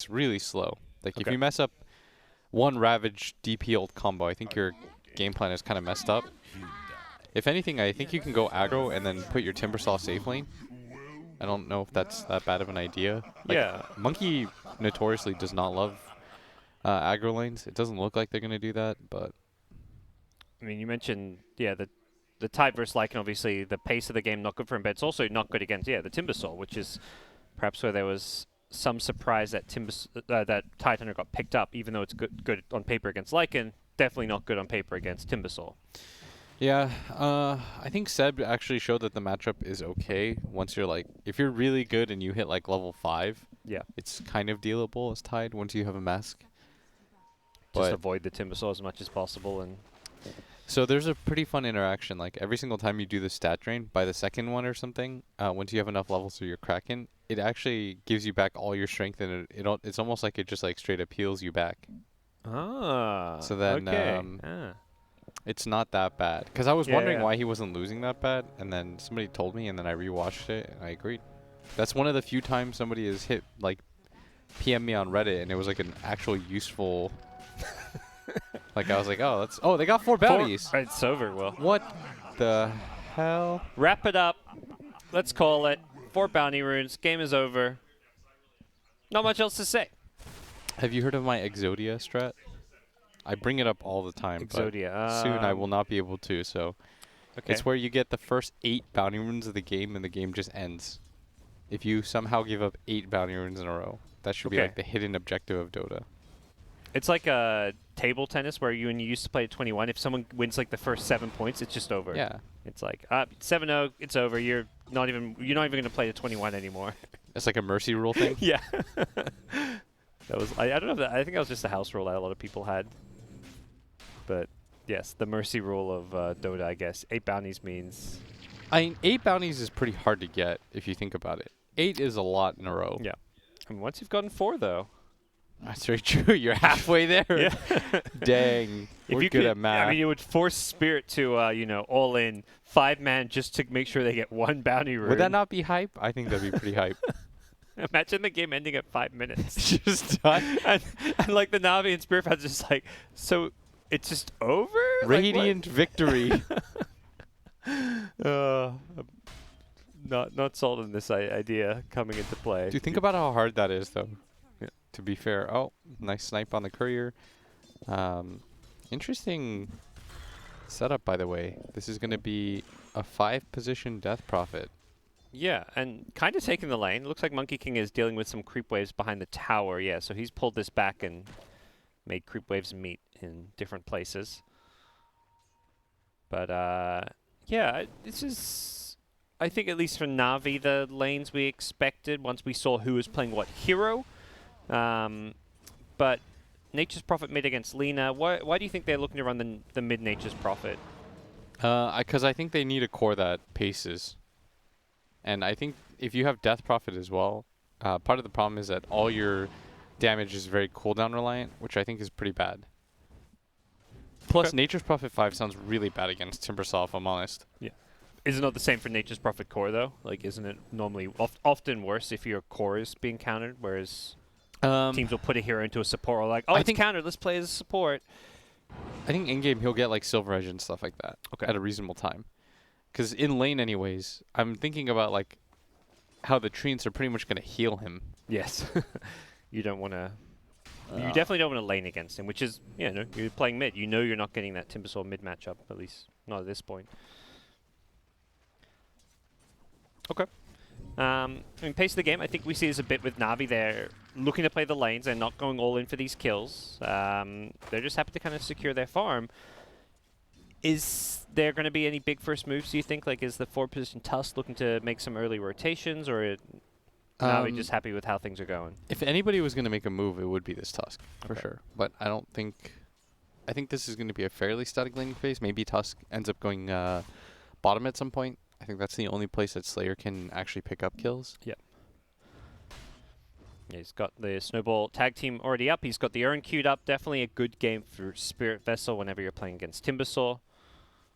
it's really slow. Like, if you mess up one Ravage DP ult combo, I think your game plan is kind of messed up. If anything, I think you can go aggro and then put your Timbersaw safe lane. I don't know if that's that bad of an idea. Like, Monkey notoriously does not love aggro lanes. It doesn't look like they're going to do that, but... I mean, you mentioned, the type versus Lycan, obviously, the pace of the game not good for him, but it's also not good against, the Timbersaw, which is perhaps where there was some surprise that that Tidehunter got picked up, even though it's good on paper against Lycan, definitely not good on paper against Timbersaw. Yeah, I think Seb actually showed that the matchup is okay once you're like, if you're really good and you hit like level 5, it's kind of dealable as Tide once you have a mask. Just avoid the Timbersaw as much as possible. And so there's a pretty fun interaction. Like every single time you do the stat drain, by the second one or something, once you have enough levels so you're Kraken, it actually gives you back all your strength, and it's almost like it just like straight up heals you back. Ah, so then it's not that bad. Because I was wondering why he wasn't losing that bad, and then somebody told me, and then I rewatched it, and I agreed. That's one of the few times somebody has hit, like, PM me on Reddit, and it was like an actual useful... like, I was like, oh, they got 4 bounties. It's over, Will. What the hell? Wrap it up. Let's call it. 4 bounty runes. Game is over. Not much else to say. Have you heard of my Exodia strat? I bring it up all the time, Exodia. But soon I will not be able to, so... It's where you get the first 8 bounty runes of the game, and the game just ends. If you somehow give up 8 bounty runes in a row, that should be like the hidden objective of Dota. It's like a table tennis where you used to play at 21. If someone wins like the first 7 points, it's just over. Yeah. It's like 7-0, it's over. You're not even going to play to 21 anymore. It's like a mercy rule thing. Yeah. That was I don't know if I think that was just a house rule that a lot of people had. But yes, the mercy rule of Dota, I guess. 8 bounties means... I mean, 8 bounties is pretty hard to get if you think about it. 8 is a lot in a row. Yeah. And once you've gotten 4, though... That's very true. You're halfway there. Yeah. Dang. We're good at math. I mean, it would force Spirit to, all in 5-man just to make sure they get 1 bounty rune. Would that not be hype? I think that'd be pretty hype. Imagine the game ending at 5 minutes. Just done. and like the Navi and Spirit fans just like, so it's just over? Radiant victory. Not sold on this idea coming into play. Dude, think about how hard that is, though. Yeah. To be fair. Oh, nice snipe on the courier. Interesting setup, by the way. This is going to be a 5-position Death Prophet. Yeah, and kind of taking the lane. Looks like Monkey King is dealing with some creep waves behind the tower. Yeah, so he's pulled this back and made creep waves meet in different places. But, yeah, this is, I think at least for Na'Vi, the lanes we expected once we saw who was playing what hero. But Nature's Prophet mid against Lina. Why do you think they're looking to run the mid Nature's Prophet? Because I think they need a core that paces. And I think if you have Death Prophet as well, part of the problem is that all your damage is very cooldown reliant, which I think is pretty bad. Plus, Nature's Prophet 5 sounds really bad against Timbersaw, if I'm honest. Yeah. Is it not the same for Nature's Prophet core, though? Like, isn't it normally often worse if your core is being countered, whereas teams will put a hero into a support or like, oh, it's countered, let's play as a support. I think in-game he'll get like Silver Edge and stuff like that at a reasonable time. Because in lane anyways, I'm thinking about like how the treants are pretty much going to heal him. Yes. You don't want to... you definitely don't want to lane against him, which is, you're playing mid. You know you're not getting that Timbersaw mid matchup, at least not at this point. Okay. I mean, pace of the game, I think we see this a bit with Na'Vi. They're looking to play the lanes. They're not going all in for these kills. They're just happy to kind of secure their farm. Is there going to be any big first moves, do you think? Like, is the 4-position Tusk looking to make some early rotations, or Na'Vi just happy with how things are going? If anybody was going to make a move, it would be this Tusk, for sure. But I don't think... I think this is going to be a fairly static laning phase. Maybe Tusk ends up going bottom at some point. I think that's the only place that Slayer can actually pick up kills. Yep. Yeah, he's got the Snowball tag team already up. He's got the urn queued up. Definitely a good game for Spirit Vessel whenever you're playing against Timbersaw.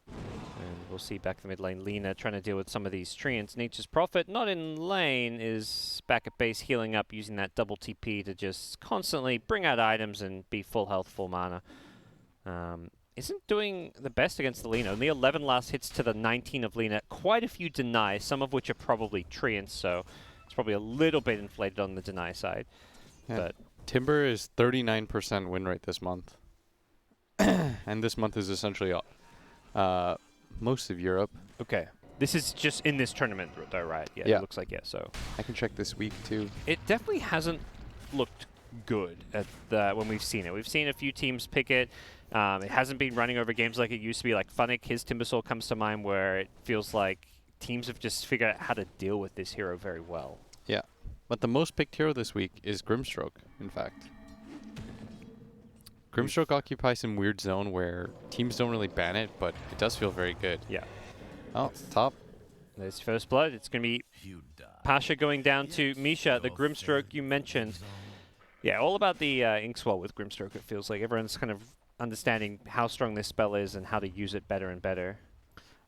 And we'll see back in the mid lane, Lina trying to deal with some of these treants. Nature's Prophet, not in lane, is back at base healing up, using that double TP to just constantly bring out items and be full health, full mana. Isn't doing the best against the Lina. Only 11 last hits to the 19 of Lina. Quite a few denies, some of which are probably treants, so it's probably a little bit inflated on the deny side. Yeah. But Timber is 39% win rate this month. And this month is essentially most of Europe. okay. This is just in this tournament, though, right? Yeah, Yeah. it looks like, yeah. So I can check this week, too. it definitely hasn't looked good at when we've seen it. We've seen a few teams pick it. It hasn't been running over games like it used to be. Like Funnick, his Timbersaw comes to mind, where it feels like teams have just figured out how to deal with this hero very well. Yeah. But the most picked hero this week is Grimstroke, in fact. Grimstroke occupies some weird zone where teams don't really ban it, but it does feel very good. Yeah. Oh, top. There's first blood. It's going to be Pasha going down to Misha, the Grimstroke you mentioned. Yeah, all about the Inkswell with Grimstroke, it feels like. Everyone's kind of understanding how strong this spell is and how to use it better and better.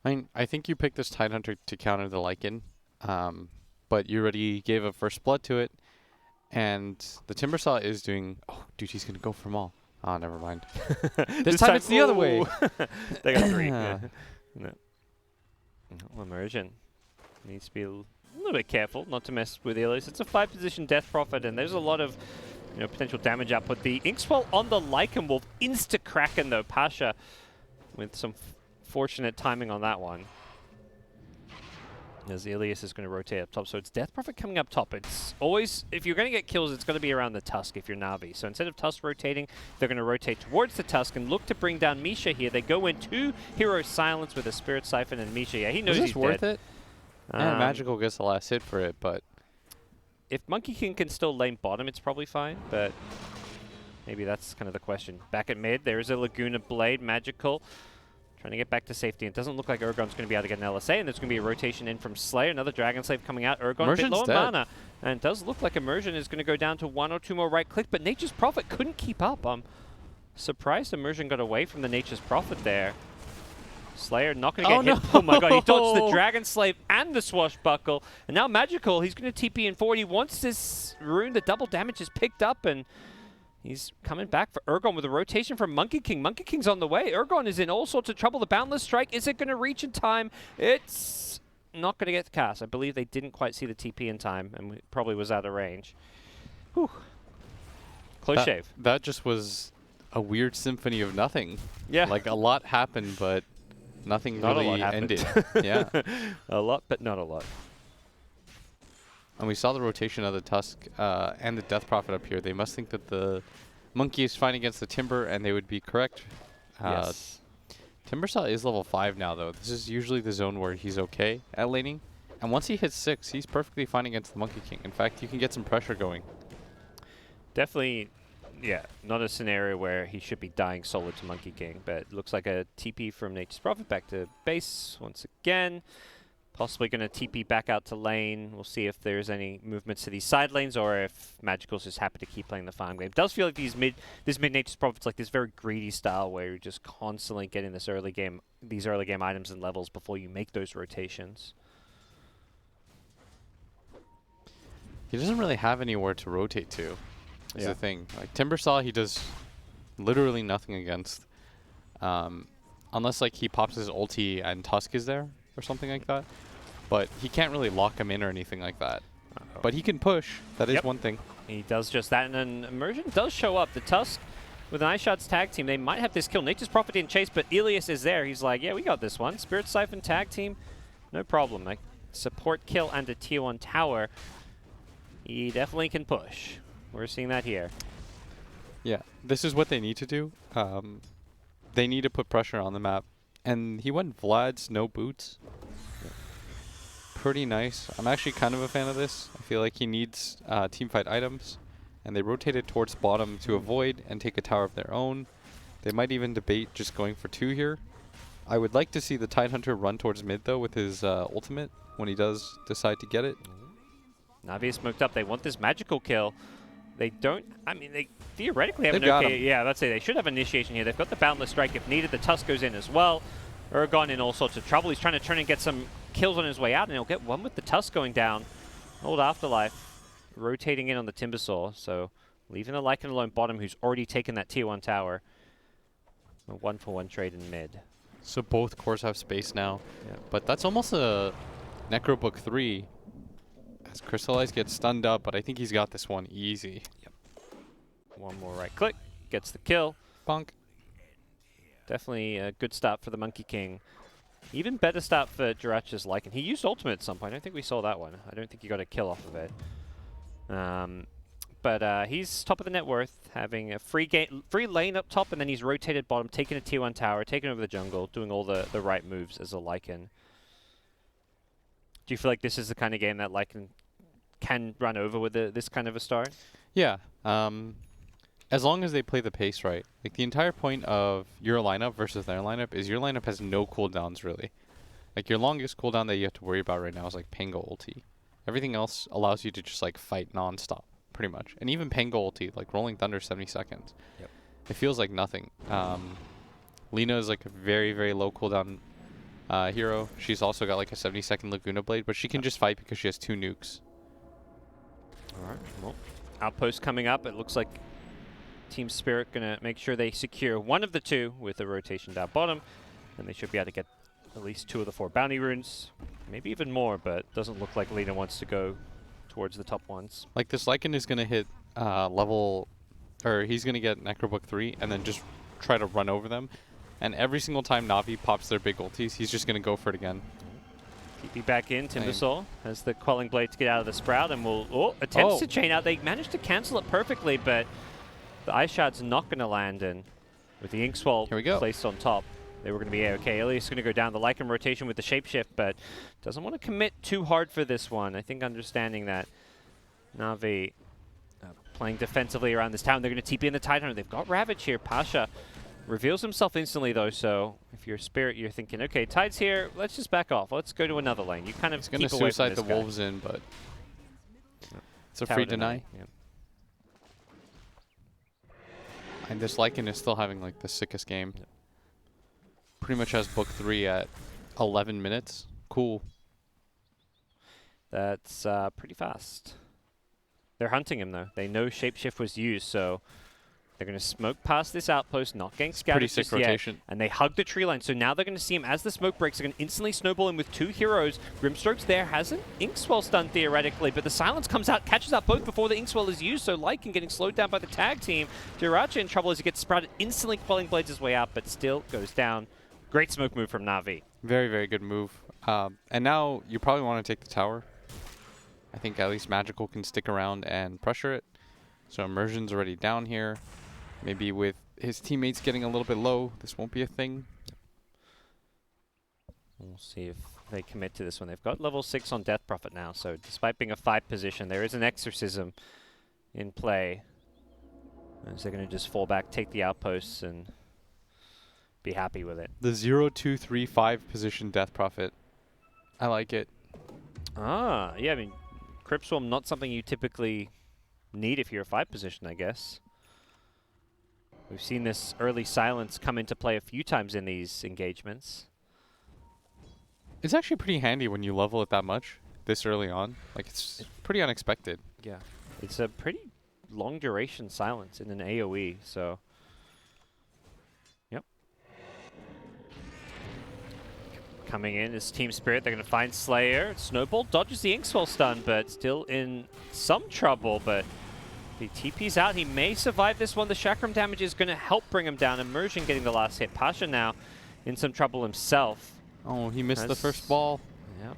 I mean, I think you picked this Tidehunter to counter the Lycan, but you already gave a first blood to it, and the Timbersaw is doing... Oh, dude, he's going to go for them all. Oh, never mind. this time it's the other way. They got 3. Yeah. No. Immersion. Needs to be a little bit careful not to mess with Ilias. It's a 5-position Death Prophet, and there's a lot of potential damage output. The Inkswell on the Lycan Wolf, insta-kraken though. Pasha with some fortunate timing on that one. As Ilias is going to rotate up top. So it's Death Prophet coming up top. It's always, if you're going to get kills, it's going to be around the Tusk if you're Na'Vi. So instead of Tusk rotating, they're going to rotate towards the Tusk and look to bring down Misha here. They go in 2 Hero Silence with a Spirit Siphon and Misha. Yeah, he knows he's worth dead. it? Yeah, Magical gets the last hit for it, but... If Monkey King can still lane bottom, it's probably fine, but maybe that's kind of the question. Back at mid, there is a Laguna Blade, Magical, trying to get back to safety. It doesn't look like Urgon's going to be able to get an LSA, and there's going to be a rotation in from Slayer, another Dragon Slave coming out. Urgon a bit low on mana, and it does look like Immersion is going to go down to 1 or 2 more right click, but Nature's Prophet couldn't keep up. I'm surprised Immersion got away from the Nature's Prophet there. Slayer not going to get hit. Oh my god, he dodged the Dragon Slave and the Swashbuckle. And now Magical, he's going to TP in forward. He wants this rune. The double damage is picked up, and he's coming back for Urgon with a rotation from Monkey King. Monkey King's on the way. Urgon is in all sorts of trouble. The Boundless Strike, is it going to reach in time? It's not going to get the cast. I believe they didn't quite see the TP in time, and it probably was out of range. Whew. Close shave. That just was a weird symphony of nothing. Yeah. Like, a lot happened, but... Nothing not really a lot ended. Yeah. A lot, but not a lot. And we saw the rotation of the Tusk and the Death Prophet up here. They must think that the Monkey is fighting against the Timber, and they would be correct. Yes. Timbersaw is level 5 now, though. This is usually the zone where he's okay at laning. And once he hits 6, he's perfectly fine against the Monkey King. In fact, you can get some pressure going. Definitely... Yeah, not a scenario where he should be dying solo to Monkey King, but it looks like a TP from Nature's Prophet back to base once again. Possibly going to TP back out to lane. We'll see if there's any movements to these side lanes or if Magical's just happy to keep playing the farm game. It does feel like this mid Nature's Prophet's like this very greedy style where you're just constantly getting these early game items and levels before you make those rotations. He doesn't really have anywhere to rotate to. Is the thing. Like Timbersaw, he does literally nothing against. Unless like he pops his ulti and Tusk is there or something like that. But he can't really lock him in or anything like that. But he can push. That is one thing. He does just that, and then Immersion does show up. The Tusk with an iShots tag team, they might have this kill. Nature's Prophet didn't chase, but Ilias is there. He's like, yeah, we got this one. Spirit Siphon tag team, no problem. Like support kill and a tier 1 tower. He definitely can push. We're seeing that here. Yeah, this is what they need to do. They need to put pressure on the map. And he went Vlad's no boots. Yeah. Pretty nice. I'm actually kind of a fan of this. I feel like he needs teamfight items. And they rotated towards bottom to avoid and take a tower of their own. They might even debate just going for 2 here. I would like to see the Tidehunter run towards mid, though, with his ultimate when he does decide to get it. Navi is smoked up. They want this magical kill. They don't, I mean, they theoretically have They've an got okay, yeah, let's say they should have initiation here. They've got the Boundless Strike if needed. The Tusk goes in as well. Uragon in all sorts of trouble. He's trying to turn and get some kills on his way out, and he'll get one with the Tusk going down. Old Afterlife rotating in on the Timbersaw, so leaving the Lycan alone bottom, who's already taken that tier 1 tower. A 1-for-1 trade in mid. So both cores have space now, Yep. but that's almost a Necrobook 3 as Crystallize gets stunned up, but I think he's got this one easy. Yep. One more right click, gets the kill. Bonk. Definitely a good start for the Monkey King. Even better start for Jirachi's Lycan. He used ultimate at some point. I don't think we saw that one. I don't think he got a kill off of it. But he's top of the net worth, having a free lane up top, and then he's rotated bottom, taking a tier 1 tower, taking over the jungle, doing all the right moves as a Lycan. Do you feel like this is the kind of game that Lycan can run over with this kind of a start? Yeah. As long as they play the pace right. Like, the entire point of your lineup versus their lineup is your lineup has no cooldowns, really. Like, your longest cooldown that you have to worry about right now is, like, Pango ulti. Everything else allows you to just, like, fight non-stop, pretty much. And even Pango ulti, like, Rolling Thunder 70 seconds. Yep. It feels like nothing. Lina is, like, a very, very low cooldown hero. She's also got, like, a 70-second Laguna Blade, but she can just fight because she has 2 nukes. All right. Well, outpost coming up. It looks like Team Spirit going to make sure they secure one of the 2 with a rotation down bottom, and they should be able to get at least 2 of the 4 bounty runes, maybe even more, but doesn't look like Lina wants to go towards the top ones. Like, this Lycan is going to hit he's going to get Necrobook 3 and then just try to run over them, and every single time Na'Vi pops their big ultis, he's just going to go for it again. TP back in, Timbersaw has the Quelling Blade to get out of the Sprout, and will attempts to chain out. They managed to cancel it perfectly, but the Ice Shard's not going to land, and with the Inkswell placed on top, they were going to be A-okay. Ilias is going to go down the Lycan rotation with the Shapeshift, but doesn't want to commit too hard for this one. I think understanding that Na'Vi playing defensively around this town, they're going to TP in the Tidehunter. They've got Ravage here. Pasha reveals himself instantly, though, so if you're Spirit, you're thinking, okay, Tide's here, let's just back off. Let's go to another lane. You kind of keep away from this guy. He's going to suicide the Wolves in, but it's a free deny. Yeah. And this Lycan is still having, like, the sickest game. Yep. Pretty much has book 3 at 11 minutes. Cool. That's pretty fast. They're hunting him, though. They know Shapeshift was used, so they're going to smoke past this outpost, not getting scouted pretty sick rotation. And they hug the tree line, so now they're going to see him as the smoke breaks. They're going to instantly snowball him with 2 heroes. Grimstroke's there, has an Inkswell stun theoretically, but the silence comes out, catches out both before the Inkswell is used, so Lycan getting slowed down by the tag team. Jirachi in trouble as he gets sprouted, instantly Quelling Blades his way out, but still goes down. Great smoke move from Na'Vi. Very, very good move. And now you probably want to take the tower. I think at least Magical can stick around and pressure it. So Immersion's already down here. Maybe with his teammates getting a little bit low, this won't be a thing. We'll see if they commit to this one. They've got level 6 on Death Prophet now, so despite being a 5 position, there is an Exorcism in play. As they're going to just fall back, take the outposts, and be happy with it. The 0-2-3-5 position Death Prophet. I like it. Ah, yeah, I mean, Crypt Swarm not something you typically need if you're a 5 position, I guess. We've seen this early silence come into play a few times in these engagements. It's actually pretty handy when you level it that much this early on. Like, it's pretty unexpected. Yeah. It's a pretty long duration silence in an AoE, so yep. Coming in is Team Spirit. They're going to find Slayer. Snowball dodges the Inkswell stun, but still in some trouble, but he TP's out. He may survive this one. The Chakram damage is going to help bring him down. Immersion getting the last hit. Pasha now in some trouble himself. Oh, he missed the first ball. Yep.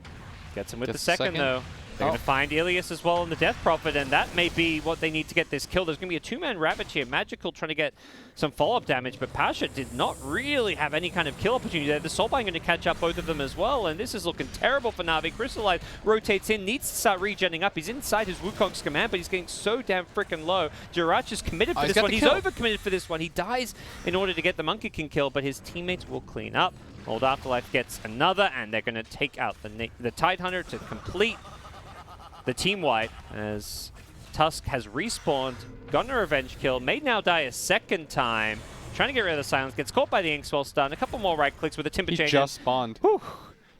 Gets him with the second, though. They're going to find Ilias as well in the Death Prophet, and that may be what they need to get this kill. There's going to be a 2-man Ravage here. Magical trying to get some follow-up damage, but Pasha did not really have any kind of kill opportunity there. The Soulbind going to catch up both of them as well, and this is looking terrible for Na'Vi. Crystallize rotates in, needs to start regenning up. He's inside his Wukong's command, but he's getting so damn freaking low. Jirachi is committed for this one. He's over-committed for this one. He dies in order to get the Monkey King kill, but his teammates will clean up. Old Afterlife gets another, and they're going to take out the Tidehunter to complete the team wipe, as Tusk has respawned, gotten a revenge kill, may now die a second time. trying to get rid of the silence, gets caught by the Inkswell stun, a couple more right clicks with a Timber Chain. He just spawned. Whew.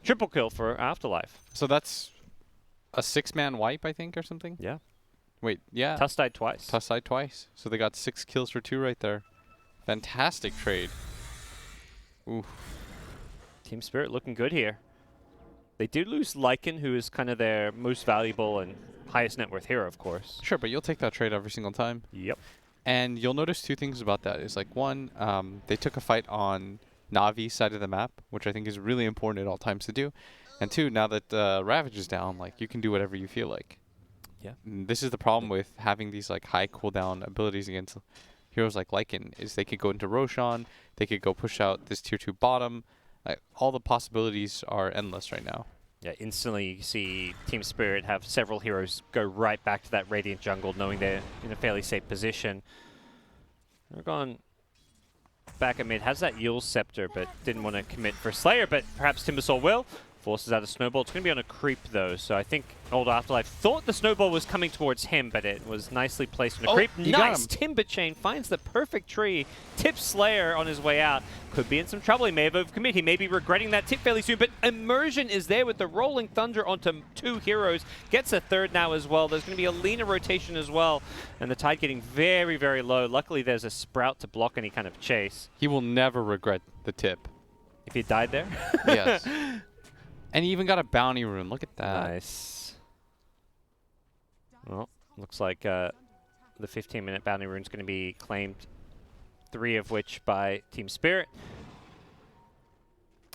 Triple kill for Afterlife. So that's a 6-man wipe, I think, or something? Yeah. Wait, yeah. Tuss died twice. Tuss died twice. So they got 6 kills for 2 right there. Fantastic trade. Ooh. Team Spirit looking good here. They did lose Lycan, who is kind of their most valuable and highest net worth hero, of course. Sure, but you'll take that trade every single time. Yep. And you'll notice 2 things about that. Is like, one, they took a fight on Navi's side of the map, which I think is really important at all times to do. And 2, now that Ravage is down, like, you can do whatever you feel like. Yeah. And this is the problem with having these like high cooldown abilities against heroes like Lycan, is they could go into Roshan, they could go push out this tier 2 bottom. Like, all the possibilities are endless right now. Yeah, instantly you see Team Spirit have several heroes go right back to that Radiant jungle, knowing they're in a fairly safe position. They're gone back at mid, has that Yule Scepter, but didn't want to commit for Slayer, but perhaps Timbersaw will. Forces out a snowball. It's going to be on a creep, though, so I think Old Afterlife thought the snowball was coming towards him, but it was nicely placed on a creep. Nice! Timber Chain finds the perfect tree. Tips Slayer on his way out. Could be in some trouble. He may have overcommit. He may be regretting that tip fairly soon, but Immersion is there with the Rolling Thunder onto 2 heroes. Gets a third now as well. There's going to be a Lina rotation as well, and the tide getting very, very low. Luckily, there's a Sprout to block any kind of chase. He will never regret the tip. If he died there? Yes. And he even got a bounty rune. Look at that. Nice. Well, looks like the 15-minute bounty rune is going to be claimed, 3 of which by Team Spirit.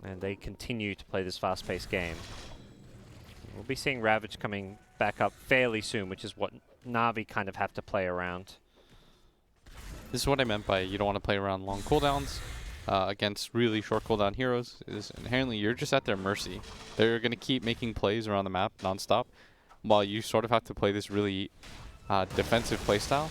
And they continue to play this fast-paced game. We'll be seeing Ravage coming back up fairly soon, which is what Na'Vi kind of have to play around. This is what I meant by you don't want to play around long cooldowns. Against really short cooldown heroes, is inherently you're just at their mercy. They're going to keep making plays around the map nonstop, while you sort of have to play this really defensive playstyle.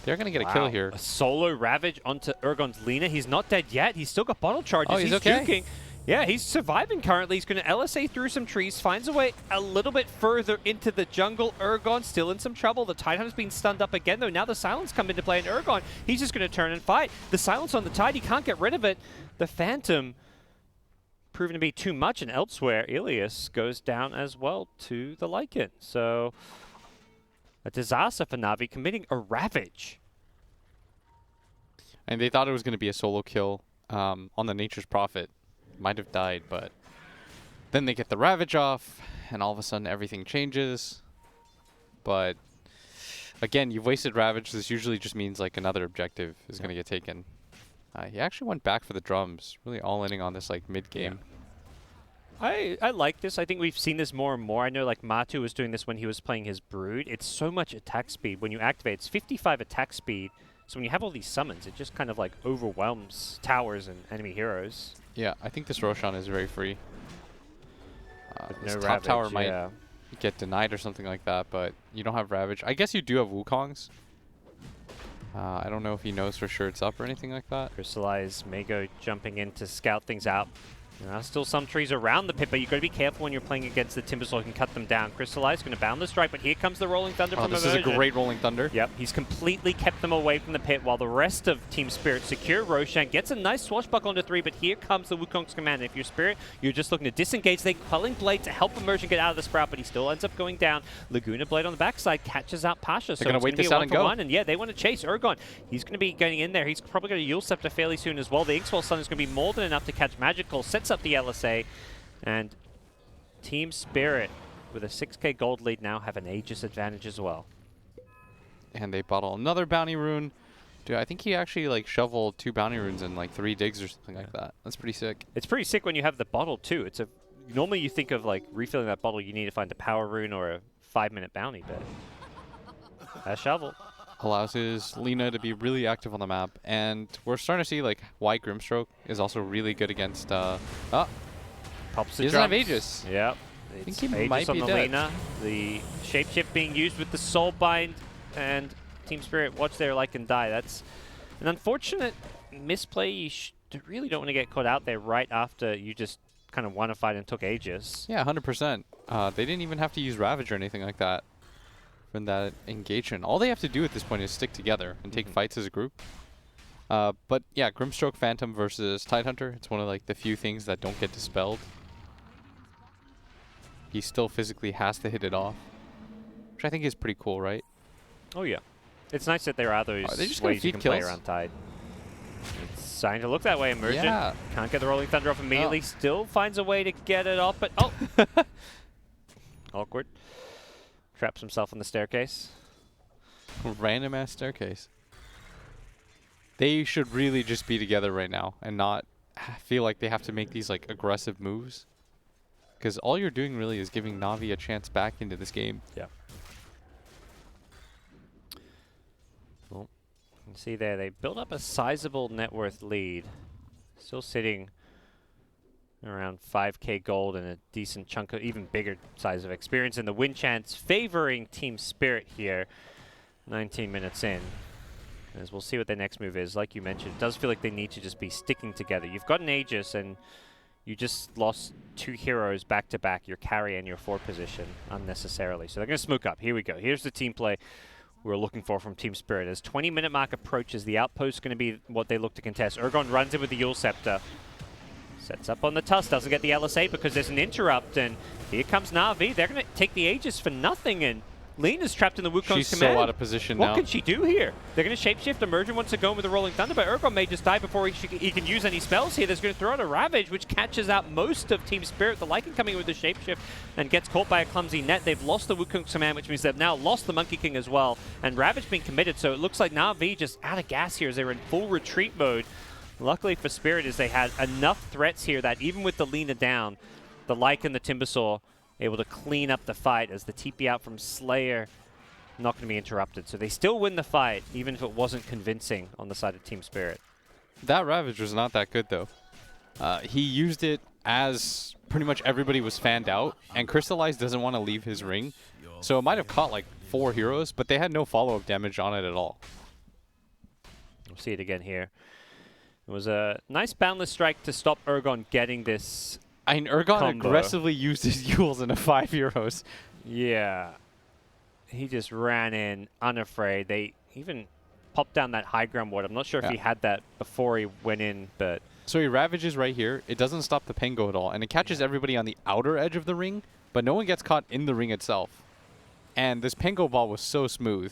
They're going to get a kill here. A solo Ravage onto Urgon's Lina. He's not dead yet. He's still got bottle charges. Oh, he's okay. Juking. Yeah, he's surviving currently. He's going to LSA through some trees, finds a way a little bit further into the jungle. Urgon still in some trouble. The Tidehunter's been stunned up again, though. Now the Silence come into play, and Urgon, he's just going to turn and fight. The Silence on the Tide, he can't get rid of it. The Phantom proven to be too much, and elsewhere, Ilias goes down as well to the Lycan. So, a disaster for Na'Vi, committing a Ravage. And they thought it was going to be a solo kill on the Nature's Prophet. Might have died, but then they get the Ravage off, and all of a sudden everything changes. But again, you've wasted Ravage. This usually just means like another objective is going to get taken. He actually went back for the drums, really all-inning on this like mid-game. Yeah. I like this. I think we've seen this more and more. I know like Matu was doing this when he was playing his Brood. It's so much attack speed. When you activate, it's 55 attack speed. So when you have all these summons, it just kind of like overwhelms towers and enemy heroes. Yeah, I think this Roshan is very free. This no top Ravage, tower might get denied or something like that, but you don't have Ravage. I guess you do have Wukong's. I don't know if he knows for sure it's up or anything like that. Crystallize, Mago jumping in to scout things out. There are still some trees around the pit, but you've got to be careful when you're playing against the Timbersaw. You can cut them down. Crystallize going to bound the strike, but here comes the Rolling Thunder from Immersion. This is a great Rolling Thunder. Yep, he's completely kept them away from the pit while the rest of Team Spirit secure. Roshan gets a nice swashbuckle onto 3, but here comes the Wukong's command. If you're Spirit, you're just looking to disengage. They Quelling Blade to help Immersion get out of the Sprout, but he still ends up going down. Laguna Blade on the backside catches out Pasha. They're going to wait this out and go. And yeah, they want to chase Urgon. He's going to be getting in there. He's probably going to Yule Scepter fairly soon as well. The Inkswell Sun is going to be more than enough to catch Magical. Sets up the LSA. And Team Spirit, with a 6k gold lead, now have an Aegis advantage as well. And they bottle another bounty rune. Dude, I think he actually like shoveled 2 bounty runes in like 3 digs or something like that. That's pretty sick. It's pretty sick when you have the bottle too. It's a normally you think of like refilling that bottle, you need to find a power rune or a 5-minute bounty, but that shovel allows his Lina to be really active on the map, and we're starting to see like why Grimstroke is also really good against Pops he doesn't have Aegis. Yep. I think he might be on the dead. Lina. The shapeshift being used with the Soulbind, and Team Spirit watch their Lycan die. That's an unfortunate misplay. You really don't want to get caught out there right after you just kind of won a fight and took Aegis. Yeah, 100%. They didn't even have to use Ravage or anything like that from that engagement. All they have to do at this point is stick together and take fights as a group. But yeah, Grimstroke Phantom versus Tidehunter. It's one of like the few things that don't get dispelled. He still physically has to hit it off, which I think is pretty cool, right? Oh yeah. It's nice that there are those ways you can play around Tide. It's starting to look that way, Emergent. Yeah. Can't get the Rolling Thunder off immediately. Still finds a way to get it off, but oh! Awkward. Traps himself on the staircase. Random ass staircase. They should really just be together right now and not feel like they have to make these like aggressive moves. Because all you're doing really is giving Na'Vi a chance back into this game. Yeah. Well, you can see there, they built up a sizable net worth lead. Still sitting around 5k gold and a decent chunk of even bigger size of experience. And the win chance favoring Team Spirit here, 19 minutes in. As we'll see what their next move is. Like you mentioned, it does feel like they need to just be sticking together. You've got an Aegis and you just lost 2 heroes back to back, your carry and your 4 position, unnecessarily. So they're going to smoke up. Here we go. Here's the team play we're looking for from Team Spirit. As 20-minute mark approaches, the outpost is going to be what they look to contest. Urgon runs in with the Yule Scepter. Sets up on the Tusk, doesn't get the LSA because there's an interrupt, and here comes Na'Vi. They're going to take the Aegis for nothing, and Lena's trapped in the Wukong's command. She's so out of position now. What can she do here? They're going to shapeshift. Emergent wants to go in with the Rolling Thunder, but Urgon may just die before he can use any spells here. There's going to throw out a Ravage, which catches out most of Team Spirit. The Lycan coming in with the shapeshift and gets caught by a clumsy net. They've lost the Wukong's command, which means they've now lost the Monkey King as well. And Ravage being committed, so it looks like Na'Vi just out of gas here as they're in full retreat mode. Luckily for Spirit is they had enough threats here that even with the Lina down, the Lycan, the Timbersaw, able to clean up the fight as the TP out from Slayer not going to be interrupted. So they still win the fight, even if it wasn't convincing on the side of Team Spirit. That Ravage was not that good, though. He used it as pretty much everybody was fanned out, and Crystallize doesn't want to leave his ring. So it might have caught like 4 heroes, but they had no follow-up damage on it at all. We'll see it again here. It was a nice boundless strike to stop Urgon getting this I mean, Urgon combo. aggressively used his Yules into 5 heroes. Yeah. He just ran in unafraid. They even popped down that high ground ward. I'm not sure if he had that before he went in, but... So he Ravages right here. It doesn't stop the Pengo at all, and it catches everybody on the outer edge of the ring, but no one gets caught in the ring itself. And this Pengo ball was so smooth.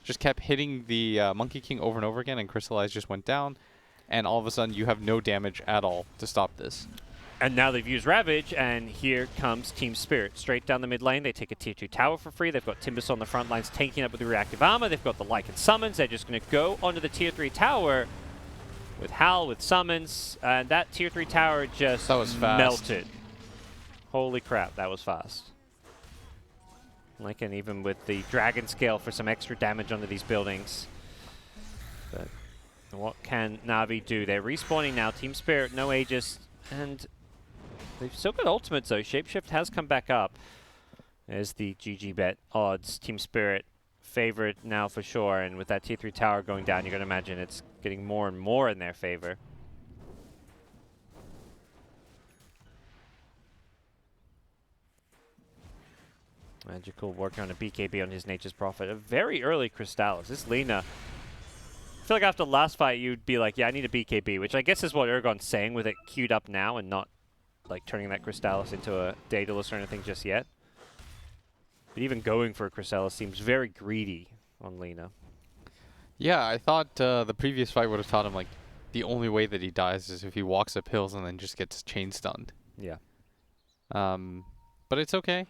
Just kept hitting the Monkey King over and over again, and Crystallize just went down, and all of a sudden you have no damage at all to stop this. And now they've used Ravage, and here comes Team Spirit. Straight down the mid lane, they take a tier 2 tower for free. They've got Timbersaw on the front lines tanking up with the reactive armor. They've got the Lycan summons. They're just going to go onto the tier 3 tower with Hal, with summons, and that tier 3 tower just melted. Holy crap, that was fast. Lycan even with the dragon scale for some extra damage onto these buildings. But what can Na'Vi do? They're respawning now. Team Spirit, no Aegis, and they've still got ultimates though. Shapeshift has come back up. There's the GG bet odds. Team Spirit favorite now for sure, and with that tier 3 tower going down, you're going to imagine it's getting more and more in their favor. Magical working on a BKB on his Nature's Prophet. A very early Crystallis. This Lina, I feel like after the last fight you'd be like, yeah, I need a BKB, which I guess is what Urgon's saying with it queued up now and not like turning that Crystallis into a Daedalus or anything just yet. But even going for a Crystallis seems very greedy on Lina. Yeah, I thought the previous fight would have taught him like the only way that he dies is if he walks up hills and then just gets chain stunned. Yeah. But it's okay.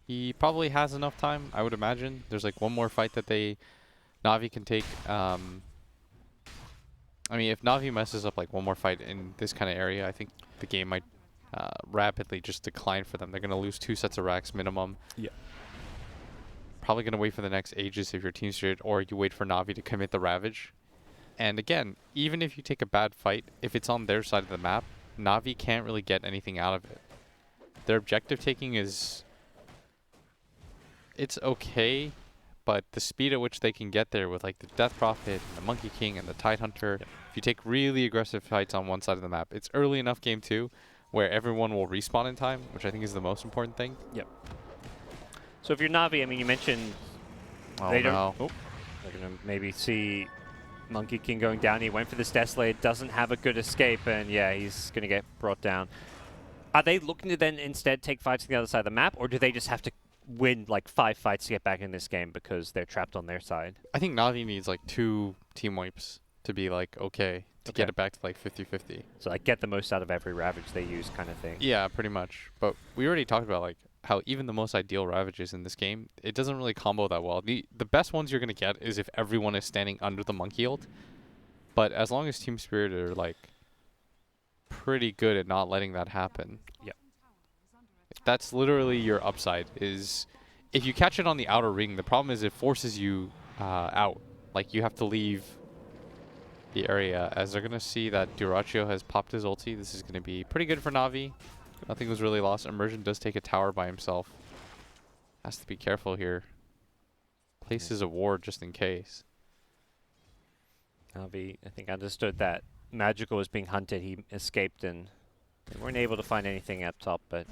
He probably has enough time, I would imagine. There's like one more fight that Na'Vi can take. I mean, if Na'Vi messes up like one more fight in this kind of area, I think the game might rapidly just decline for them. They're going to lose 2 sets of racks minimum. Yeah. Probably going to wait for the next Aegis if you're Team Spirit, or you wait for Na'Vi to commit the Ravage. And again, even if you take a bad fight, if it's on their side of the map, Na'Vi can't really get anything out of it. Their objective taking is... it's okay, but the speed at which they can get there with like the Death Prophet, and the Monkey King, and the Tidehunter, if you take really aggressive fights on one side of the map, it's early enough game 2 where everyone will respawn in time, which I think is the most important thing. Yep. So if you're Na'Vi, I mean, you mentioned they're going to maybe see Monkey King going down. He went for this Desolate, doesn't have a good escape, and yeah, he's going to get brought down. Are they looking to then instead take fights to the other side of the map, or do they just have to win like 5 fights to get back in this game because they're trapped on their side? I think Navi needs like 2 team wipes to be like okay to get it back to like 50-50. So like get the most out of every Ravage they use kind of thing. Yeah, pretty much. But we already talked about like how even the most ideal Ravages in this game, it doesn't really combo that well. The best ones you're going to get is if everyone is standing under the Monkey ult. But as long as Team Spirit are like pretty good at not letting that happen. Yep. That's literally your upside, is if you catch it on the outer ring, the problem is it forces you out. Like you have to leave the area, as they're going to see that Dyrachyo has popped his ulti. This is going to be pretty good for Navi. Nothing was really lost. Immersion does take a tower by himself. Has to be careful here. Places a ward just in case. Navi, I think, understood that Magical was being hunted. He escaped and they weren't able to find anything up top, but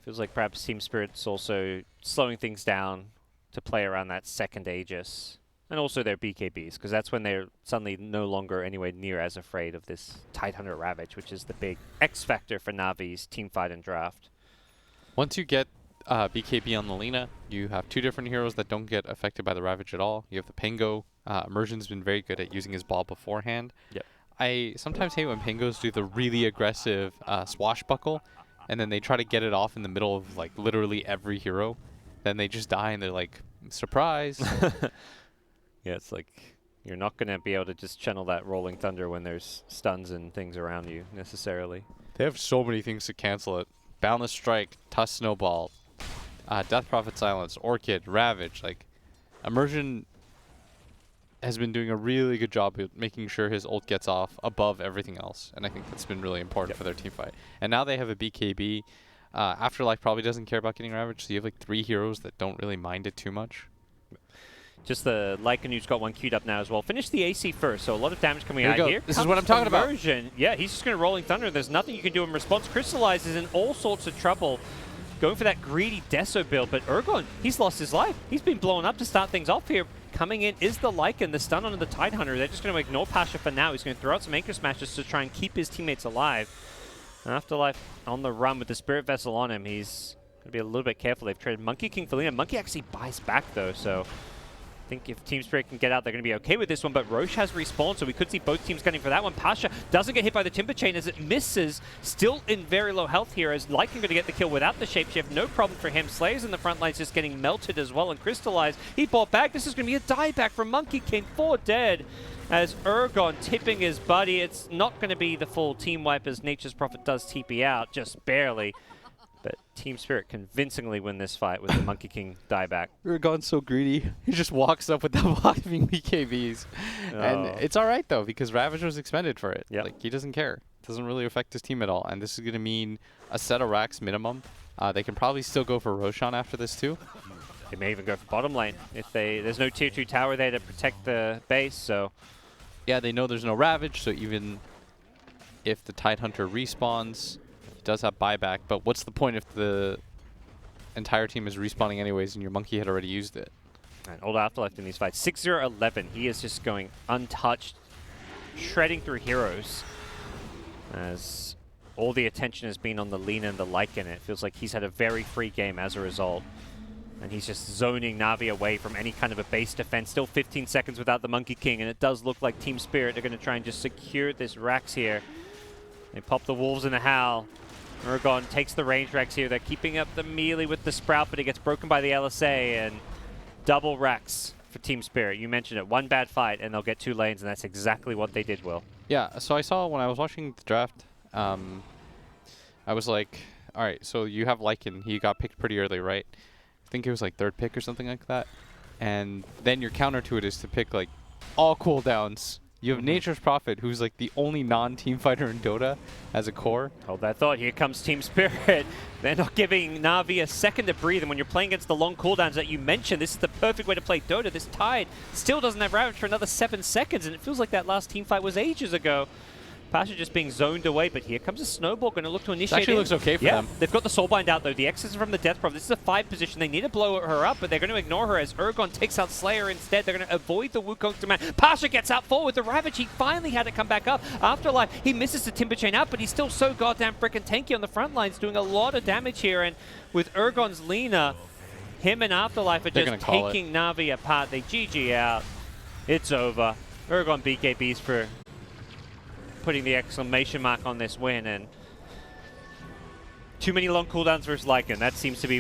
feels like perhaps Team Spirit's also slowing things down to play around that second Aegis. And also their BKBs, because that's when they're suddenly no longer anywhere near as afraid of this Tidehunter Ravage, which is the big X factor for Navi's team fight and draft. Once you get BKB on the Lina, you have 2 different heroes that don't get affected by the Ravage at all. You have the Pango. Immersion's been very good at using his ball beforehand. Yep. I sometimes hate when Pangos do the really aggressive swashbuckle, and then they try to get it off in the middle of like literally every hero. Then they just die and they're like, surprise. Yeah, it's like you're not going to be able to just channel that Rolling Thunder when there's stuns and things around you, necessarily. They have so many things to cancel it. Boundless Strike, Tusk Snowball, Death Prophet Silence, Orchid, Ravage. Like, Immersion has been doing a really good job of making sure his ult gets off above everything else. And I think that's been really important for their team fight. And now they have a BKB. Afterlife probably doesn't care about getting Ravage, so you have like 3 heroes that don't really mind it too much. Just the Lycan, who's got one queued up now as well. Finish the AC first, so a lot of damage coming out here. This is what I'm talking about. Yeah, he's just going to Rolling Thunder. There's nothing you can do in response. Crystallize is in all sorts of trouble, going for that greedy Deso build. But Urgon, he's lost his life. He's been blown up to start things off here. Coming in is the Lycan, the stun onto the Tidehunter. They're just going to ignore Pasha for now. He's going to throw out some Anchor Smashes to try and keep his teammates alive. Afterlife on the run with the Spirit Vessel on him. He's going to be a little bit careful. They've traded Monkey King for Lina. Monkey actually buys back, though, so I think if Team Spirit can get out, they're going to be okay with this one, but Roche has respawned, so we could see both teams gunning for that one. Pasha doesn't get hit by the Timber Chain as it misses, still in very low health here, as Lycan going to get the kill without the Shapeshift. No problem for him. Slayer's in the front lines just getting melted as well, and Crystallized, he bought back. This is going to be a dieback from Monkey King, 4 dead, as Urgon tipping his buddy. It's not going to be the full team wipe as Nature's Prophet does TP out, just barely. But Team Spirit convincingly win this fight with the Monkey King dieback. Urgon's so greedy. He just walks up with the blocking BKBs. Oh. And it's all right, though, because Ravage was expended for it. Yep. Like, he doesn't care. It doesn't really affect his team at all. And this is going to mean a set of racks minimum. They can probably still go for Roshan after this, too. They may even go for bottom lane. If there's no tier 2 tower there to protect the base, so yeah, they know there's no Ravage, so even if the Tidehunter respawns, does have buyback, but what's the point if the entire team is respawning anyways and your Monkey had already used it? And old Afterlife in these fights. 6-0-11. He is just going untouched, shredding through heroes. As all the attention has been on the Lina and the Lycan. It feels like he's had a very free game as a result. And he's just zoning Na'Vi away from any kind of a base defense. Still 15 seconds without the Monkey King, and it does look like Team Spirit are going to try and just secure this Rax here. They pop the Wolves in the Howl. Urgon takes the range racks here. They're keeping up the melee with the Sprout, but it gets broken by the LSA, and double racks for Team Spirit. You mentioned it. One bad fight, and they'll get 2 lanes, and that's exactly what they did, Will. Yeah, so I saw when I was watching the draft, I was like, all right, so you have Lycan. He got picked pretty early, right? I think it was like 3rd pick or something like that. And then your counter to it is to pick like all cooldowns. You have Nature's Prophet, who's like the only non-team fighter in Dota as a core. Hold that thought. Here comes Team Spirit. They're not giving Na'Vi a second to breathe. And when you're playing against the long cooldowns that you mentioned, this is the perfect way to play Dota. This Tide still doesn't have Ravage for another 7 seconds. And it feels like that last team fight was ages ago. Pasha just being zoned away, but here comes a snowball, going to look to initiate. It actually looks okay for them. They've got the Soulbind out though. The X is from the Death Probe. This is a 5 position. They need to blow her up, but they're going to ignore her as Urgon takes out Slayer instead. They're going to avoid the Wukong's demand. Pasha gets out forward. The Ravage, he finally had to come back up. Afterlife, he misses the Timber Chain out, but he's still so goddamn freaking tanky on the front lines, doing a lot of damage here. And with Urgon's Lina, him and Afterlife are just taking Na'Vi apart. They GG out. It's over. Urgon BKBs for putting the exclamation mark on this win, and too many long cooldowns versus Lycan. That seems to be